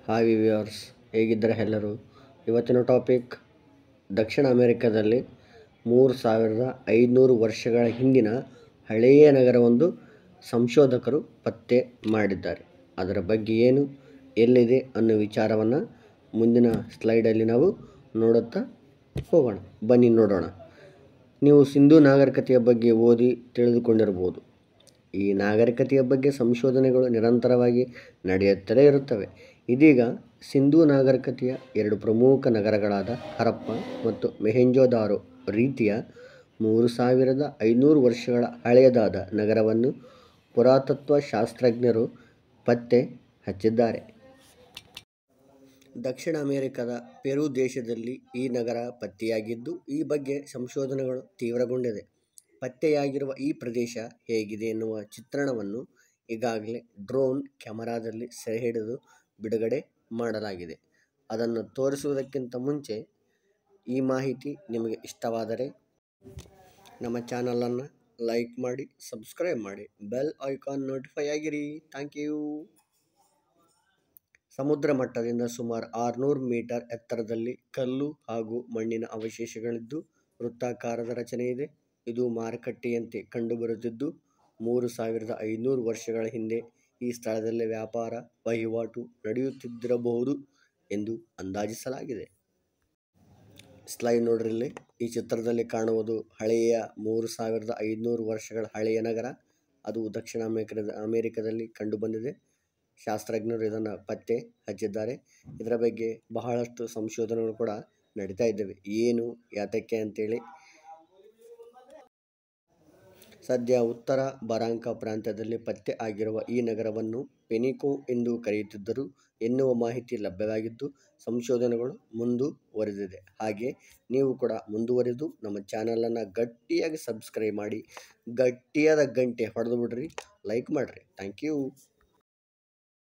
Hi viewers, ಹೇಗಿದ್ದಾರೆ ಎಲ್ಲರೂ? ಇವತ್ತಿನ ಟಾಪಿಕ್ ದಕ್ಷಿಣ ಅಮೆರಿಕದಲ್ಲಿ 3500 ವರ್ಷಗಳ ಹಿಂದಿನ ಹಳೆಯ ನಗರವೊಂದು ಸಂಶೋಧಕರು ಪತ್ತೆ ಮಾಡಿದ್ದಾರೆ. ಅದರ ಬಗ್ಗೆ ಏನು, ಎಲ್ಲಿದೆ ಅನ್ನೋ ವಿಚಾರವನ್ನು ಮುಂದಿನ ಸ್ಲೈಡಲ್ಲಿ ನಾವು ನೋಡುತ್ತಾ ಹೋಗೋಣ. ಬನ್ನಿ ನೋಡೋಣ. ನೀವು ಸಿಂಧೂ ನಾಗರಿಕತೆಯ ಬಗ್ಗೆ ಓದಿ ತಿಳಿದುಕೊಂಡಿರ್ಬೋದು. ಈ ನಾಗರಿಕತೆಯ ಬಗ್ಗೆ ಸಂಶೋಧನೆಗಳು ನಿರಂತರವಾಗಿ ನಡೆಯುತ್ತಲೇ ಇರುತ್ತವೆ. ಇದೀಗ ಸಿಂಧೂ ನಾಗರಿಕತೆಯ 2 ಪ್ರಮುಖ ನಗರಗಳಾದ ಹರಪ್ಪ ಮತ್ತು ಮೊಹೆಂಜೊದಾರೋ ರೀತಿಯ 3500 ವರ್ಷಗಳ ಹಳೆಯದಾದ ನಗರವನ್ನು ಪುರಾತತ್ವ ಶಾಸ್ತ್ರಜ್ಞರು ಪತ್ತೆ ಹಚ್ಚಿದ್ದಾರೆ. ದಕ್ಷಿಣ ಅಮೆರಿಕದ ಪೆರು ದೇಶದಲ್ಲಿ ಈ ನಗರ ಪತ್ತೆಯಾಗಿದ್ದು, ಈ ಬಗ್ಗೆ ಸಂಶೋಧನೆಗಳು ತೀವ್ರಗೊಂಡಿದೆ. ಪತ್ತೆಯಾಗಿರುವ ಈ ಪ್ರದೇಶ ಹೇಗಿದೆ ಎನ್ನುವ ಚಿತ್ರಣವನ್ನು ಈಗಾಗಲೇ ಡ್ರೋನ್ ಕ್ಯಾಮರಾದಲ್ಲಿ ಸೆರೆಹಿಡಿದು ಬಿಡುಗಡೆ ಮಾಡಲಾಗಿದೆ. ಅದನ್ನು ತೋರಿಸುವುದಕ್ಕಿಂತ ಮುಂಚೆ ಈ ಮಾಹಿತಿ ನಿಮಗೆ ಇಷ್ಟವಾದರೆ ನಮ್ಮ ಚಾನಲನ್ನು ಲೈಕ್ ಮಾಡಿ, ಸಬ್ಸ್ಕ್ರೈಬ್ ಮಾಡಿ, ಬೆಲ್ ಐಕಾನ್ ನೋಟಿಫೈ ಆಗಿರಿ. Thank you. ಸಮುದ್ರ ಮಟ್ಟದಿಂದ ಸುಮಾರು 600 ಮೀಟರ್ ಎತ್ತರದಲ್ಲಿ ಕಲ್ಲು ಹಾಗೂ ಮಣ್ಣಿನ ಅವಶೇಷಗಳಿದ್ದು ವೃತ್ತಾಕಾರದ ರಚನೆ ಇದೆ. ಇದು ಮಾರುಕಟ್ಟೆಯಂತೆ ಕಂಡುಬರುತ್ತಿದ್ದು, 3500 ವರ್ಷಗಳ ಹಿಂದೆ ಈ ಸ್ಥಳದಲ್ಲಿ ವ್ಯಾಪಾರ ವಹಿವಾಟು ನಡೆಯುತ್ತಿದ್ದಿರಬಹುದು ಎಂದು ಅಂದಾಜಿಸಲಾಗಿದೆ. ಸ್ಲೈಡ್ ನೋಡ್ರಿಲ್ಲಿ. ಈ ಚಿತ್ರದಲ್ಲಿ ಕಾಣುವುದು ಹಳೆಯ 3500 ವರ್ಷಗಳ ಹಳೆಯ ನಗರ. ಅದು ದಕ್ಷಿಣ ಅಮೆರಿಕದಲ್ಲಿ ಕಂಡುಬಂದಿದೆ. ಶಾಸ್ತ್ರಜ್ಞರು ಇದನ್ನು ಪತ್ತೆ ಹಚ್ಚಿದ್ದಾರೆ. ಇದರ ಬಗ್ಗೆ ಬಹಳಷ್ಟು ಸಂಶೋಧನೆಗಳು ಕೂಡ ನಡೀತಾ ಇದ್ದಾವೆ. ಏನು, ಯಾತಕ್ಕೆ ಅಂತೇಳಿ. ಸದ್ಯ ಉತ್ತರ ಬರಾಂಕ ಪ್ರಾಂತ್ಯದಲ್ಲಿ ಪತ್ತೆ ಆಗಿರುವ ಈ ನಗರವನ್ನು ಪೆನಿಕೊ ಎಂದು ಕರೆಯುತ್ತಿದ್ದರು ಎನ್ನುವ ಮಾಹಿತಿ ಲಭ್ಯವಾಗಿದ್ದು, ಸಂಶೋಧನೆಗಳು ಮುಂದುವರೆದಿದೆ. ಹಾಗೆ ನೀವು ಕೂಡ ಮುಂದುವರೆದು ನಮ್ಮ ಚಾನಲನ್ನು ಗಟ್ಟಿಯಾಗಿ ಸಬ್ಸ್ಕ್ರೈಬ್ ಮಾಡಿ, ಗಟ್ಟಿಯಾದ ಗಂಟೆ ಹೊಡೆದು ಬಿಡ್ರಿ, ಲೈಕ್ ಮಾಡಿರಿ. Thank you.